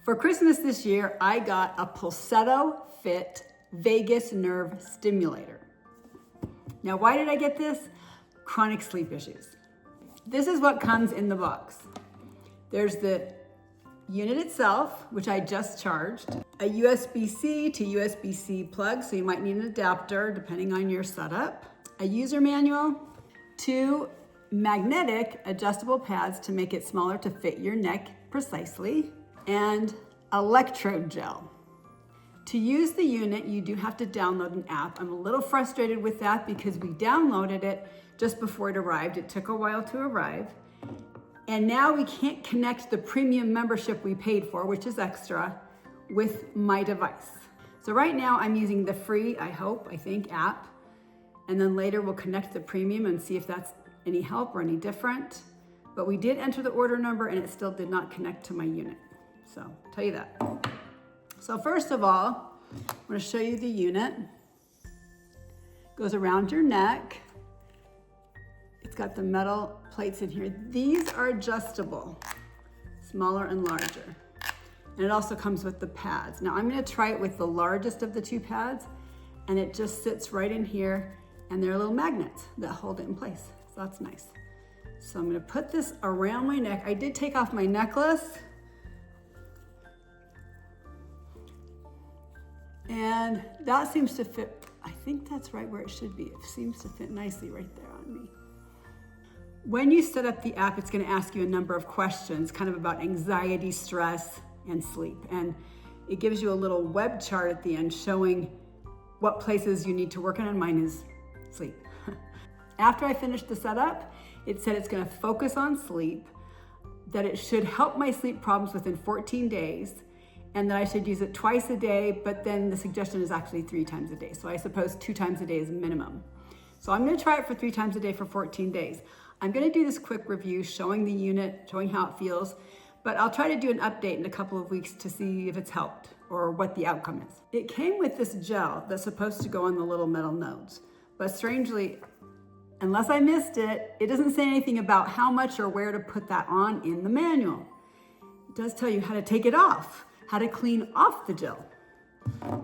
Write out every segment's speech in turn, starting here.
For Christmas this year, I got a Pulsetto Fit vagus nerve stimulator. Now, why did I get this? Chronic sleep issues. This is what comes in the box. There's the unit itself, which I just charged, a USB-C to USB-C plug, so you might need an adapter depending on your setup, a user manual, 2 magnetic adjustable pads to make it smaller to fit your neck precisely, and electrode gel. To use the unit, you do have to download an app. I'm a little frustrated with that because we downloaded it just before it arrived. It took a while to arrive. And now we can't connect the premium membership we paid for, which is extra, with my device. So right now I'm using the free, I think, app. And then later we'll connect the premium and see if that's any help or any different. But we did enter the order number and it still did not connect to my unit. So I'll tell you that. So first of all, I'm going to show you the unit. It goes around your neck. It's got the metal plates in here. These are adjustable, smaller and larger. And it also comes with the pads. Now I'm going to try it with the largest of the 2 pads, and it just sits right in here, and they're little magnets that hold it in place. So that's nice. So I'm going to put this around my neck. I did take off my necklace. And that seems to fit, I think that's right where it should be. It seems to fit nicely right there on me. When you set up the app, it's going to ask you a number of questions, kind of about anxiety, stress, and sleep. And it gives you a little web chart at the end showing what places you need to work on, and mine is sleep. After I finished the setup, it said it's going to focus on sleep, that it should help my sleep problems within 14 days, and that I should use it twice a day, but then the suggestion is actually 3 times a day. So I suppose 2 times a day is minimum. So I'm going to try it for 3 times a day for 14 days. I'm going to do this quick review showing the unit, showing how it feels, but I'll try to do an update in a couple of weeks to see if it's helped or what the outcome is. It came with this gel that's supposed to go on the little metal nodes, but strangely, unless I missed it, it doesn't say anything about how much or where to put that on in the manual. It does tell you how to take it off, how to clean off the gel.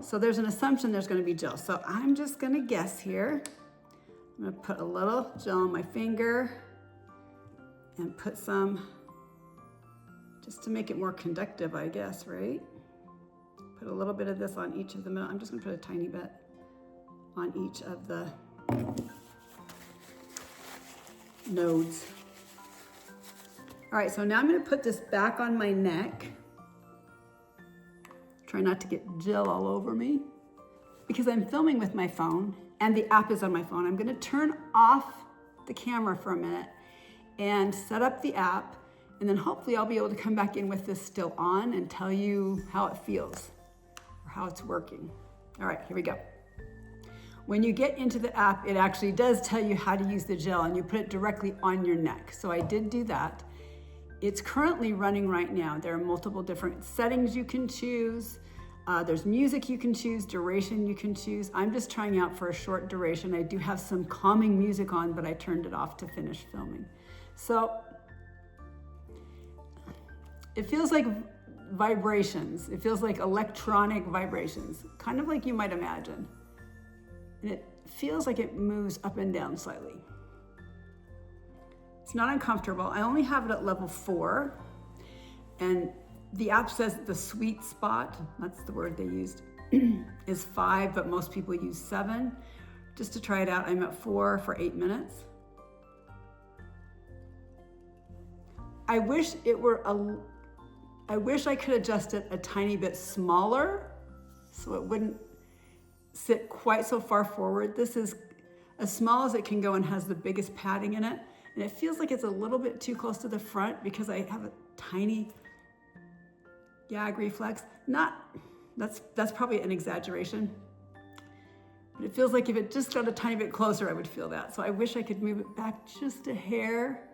So there's an assumption there's going to be gel. So I'm just going to guess here. I'm going to put a little gel on my finger and put some, just to make it more conductive, I guess, right? Put a little bit of this on each of the middle. I'm just going to put a tiny bit on each of the nodes. All right, so now I'm going to put this back on my neck. Try not to get gel all over me. Because I'm filming with my phone and the app is on my phone, I'm going to turn off the camera for a minute and set up the app, and then hopefully I'll be able to come back in with this still on and tell you how it feels or how it's working. All right, here we go. When you get into the app, it actually does tell you how to use the gel, and you put it directly on your neck. So I did do that. It's currently running right now. There are multiple different settings you can choose. There's music you can choose, duration you can choose. I'm just trying out for a short duration. I do have some calming music on, but I turned it off to finish filming. So it feels like vibrations. It feels like electronic vibrations, kind of like you might imagine. And it feels like it moves up and down slightly. It's not uncomfortable. I only have it at level 4. And the app says the sweet spot, that's the word they used, is 5, but most people use 7. Just to try it out, I'm at 4 for 8 minutes. I wish I could adjust it a tiny bit smaller so it wouldn't sit quite so far forward. This is as small as it can go and has the biggest padding in it. And it feels like it's a little bit too close to the front because I have a tiny gag reflex. That's probably an exaggeration. But it feels like if it just got a tiny bit closer, I would feel that. So I wish I could move it back just a hair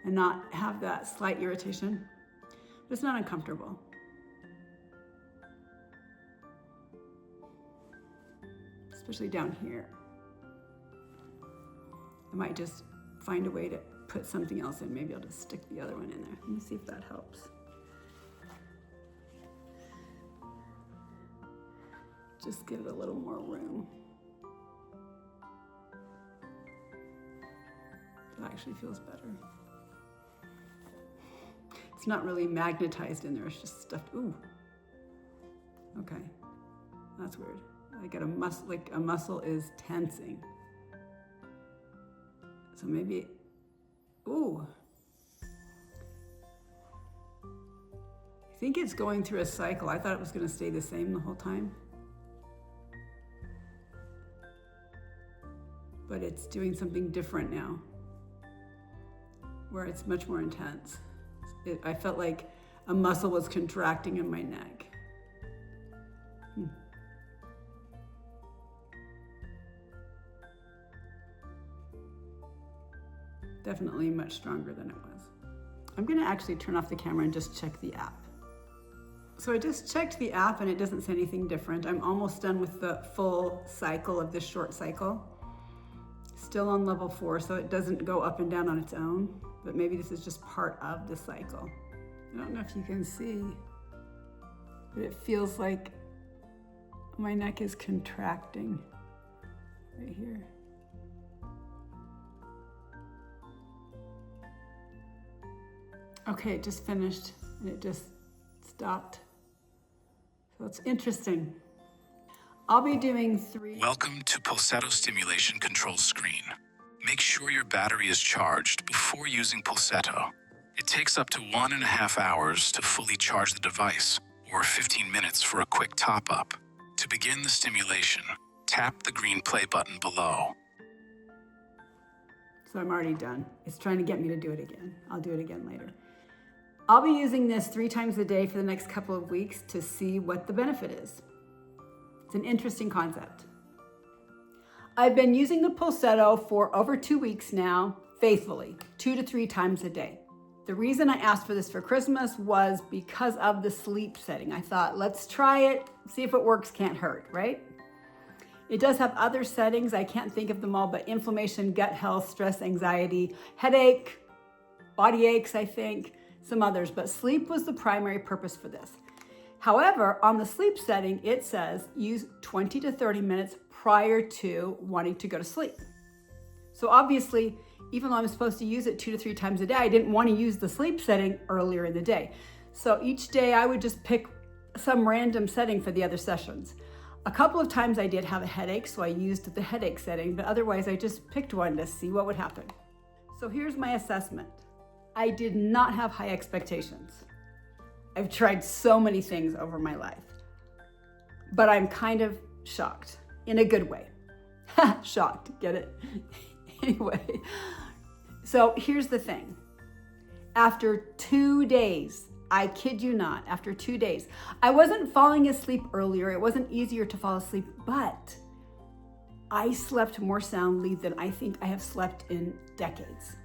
and not have that slight irritation. But it's not uncomfortable. Especially down here. I might just find a way to put something else in. Maybe I'll just stick the other one in there. Let me see if that helps. just give it a little more room. That actually feels better. It's not really magnetized in there, it's just stuffed. Ooh. Okay, that's weird. I got a muscle, like a muscle is tensing. So maybe, ooh. I think it's going through a cycle. I thought it was gonna stay the same the whole time. But it's doing something different now, where it's much more intense. I felt like a muscle was contracting in my neck. Definitely much stronger than it was. I'm gonna actually turn off the camera and just check the app. So I just checked the app and it doesn't say anything different. I'm almost done with the full cycle of this short cycle. Still on level 4, so it doesn't go up and down on its own, but maybe this is just part of the cycle. I don't know if you can see, but it feels like my neck is contracting right here. Okay, it just finished and it just stopped. So it's interesting. I'll be doing 3. Welcome to Pulsetto Stimulation Control Screen. Make sure your battery is charged before using Pulsetto. It takes up to 1.5 hours to fully charge the device, or 15 minutes for a quick top-up. To begin the stimulation, tap the green play button below. So I'm already done. It's trying to get me to do it again. I'll do it again later. I'll be using this 3 times a day for the next couple of weeks to see what the benefit is. It's an interesting concept. I've been using the Pulsetto for over 2 weeks now, faithfully, 2 to 3 times a day. The reason I asked for this for Christmas was because of the sleep setting. I thought, let's try it, see if it works, can't hurt, right? It does have other settings, I can't think of them all, but inflammation, gut health, stress, anxiety, headache, body aches, I think, some others, but sleep was the primary purpose for this. However, on the sleep setting, it says use 20 to 30 minutes prior to wanting to go to sleep. So obviously, even though I'm supposed to use it 2 to 3 times a day, I didn't want to use the sleep setting earlier in the day. So each day I would just pick some random setting for the other sessions. A couple of times I did have a headache, so I used the headache setting, but otherwise I just picked one to see what would happen. So here's my assessment. I did not have high expectations. I've tried so many things over my life, but I'm kind of shocked in a good way. Shocked, get it? Anyway, so here's the thing. After 2 days, I kid you not, after 2 days, I wasn't falling asleep earlier. It wasn't easier to fall asleep, but I slept more soundly than I think I have slept in decades.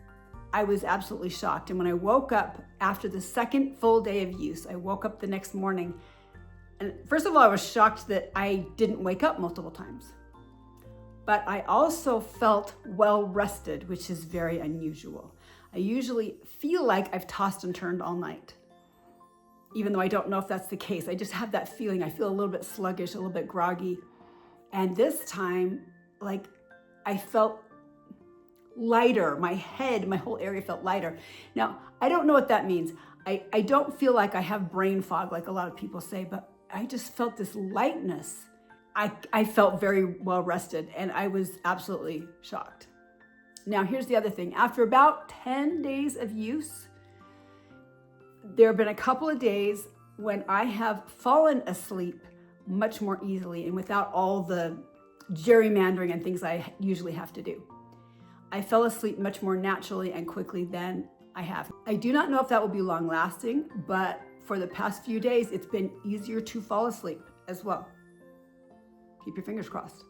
I was absolutely shocked. And when I woke up after the second full day of use, I woke up the next morning. And first of all, I was shocked that I didn't wake up multiple times. But I also felt well rested, which is very unusual. I usually feel like I've tossed and turned all night, even though I don't know if that's the case. I just have that feeling. I feel a little bit sluggish, a little bit groggy. And this time, like, I felt lighter. My head, my whole area felt lighter. Now, I don't know what that means. I don't feel like I have brain fog like a lot of people say, but I just felt this lightness. I felt very well rested and I was absolutely shocked. Now, here's the other thing. After about 10 days of use, there have been a couple of days when I have fallen asleep much more easily and without all the gerrymandering and things I usually have to do. I fell asleep much more naturally and quickly than I have. I do not know if that will be long lasting, but for the past few days, it's been easier to fall asleep as well. Keep your fingers crossed.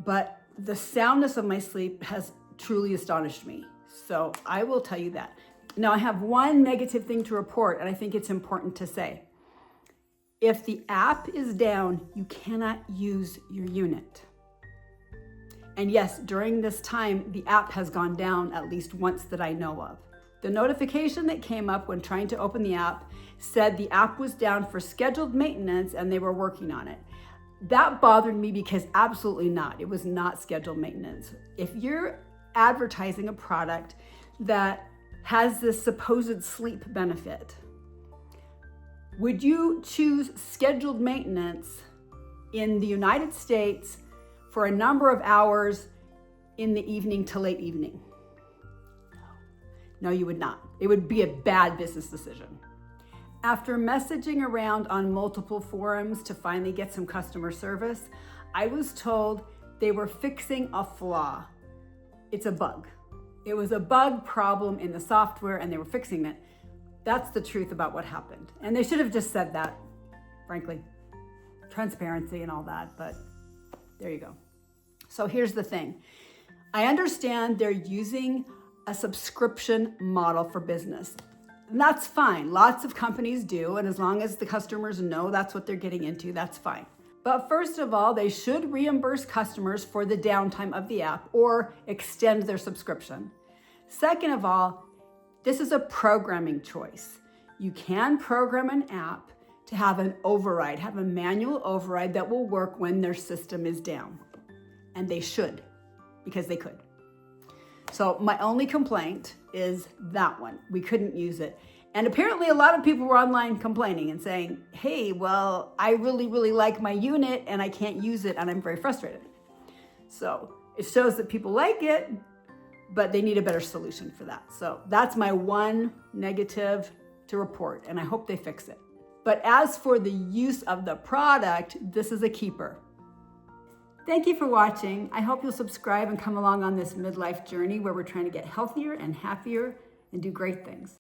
But the soundness of my sleep has truly astonished me. So I will tell you that. Now I have one negative thing to report, and I think it's important to say. If the app is down, you cannot use your unit. And yes, during this time, the app has gone down at least once that I know of. The notification that came up when trying to open the app said the app was down for scheduled maintenance and they were working on it. That bothered me because absolutely not. It was not scheduled maintenance. If you're advertising a product that has this supposed sleep benefit, would you choose scheduled maintenance in the United States for a number of hours in the evening to late evening? No, you would not. It would be a bad business decision. After messaging around on multiple forums to finally get some customer service, I was told they were fixing a flaw. It's a bug. It was a bug problem in the software and they were fixing it. That's the truth about what happened. And they should have just said that, frankly. Transparency and all that, but there you go. So here's the thing. I understand they're using a subscription model for business. And that's fine. Lots of companies do, and as long as the customers know that's what they're getting into, that's fine. But first of all, they should reimburse customers for the downtime of the app or extend their subscription. Second of all, this is a programming choice. You can program an app to have an override, have a manual override that will work when their system is down. And they should, because they could. So my only complaint is that one. We couldn't use it. And apparently a lot of people were online complaining and saying, hey, well, I really, really like my unit and I can't use it and I'm very frustrated. So it shows that people like it, but they need a better solution for that. So that's my one negative to report, and I hope they fix it. But as for the use of the product, this is a keeper. Thank you for watching. I hope you'll subscribe and come along on this midlife journey where we're trying to get healthier and happier and do great things.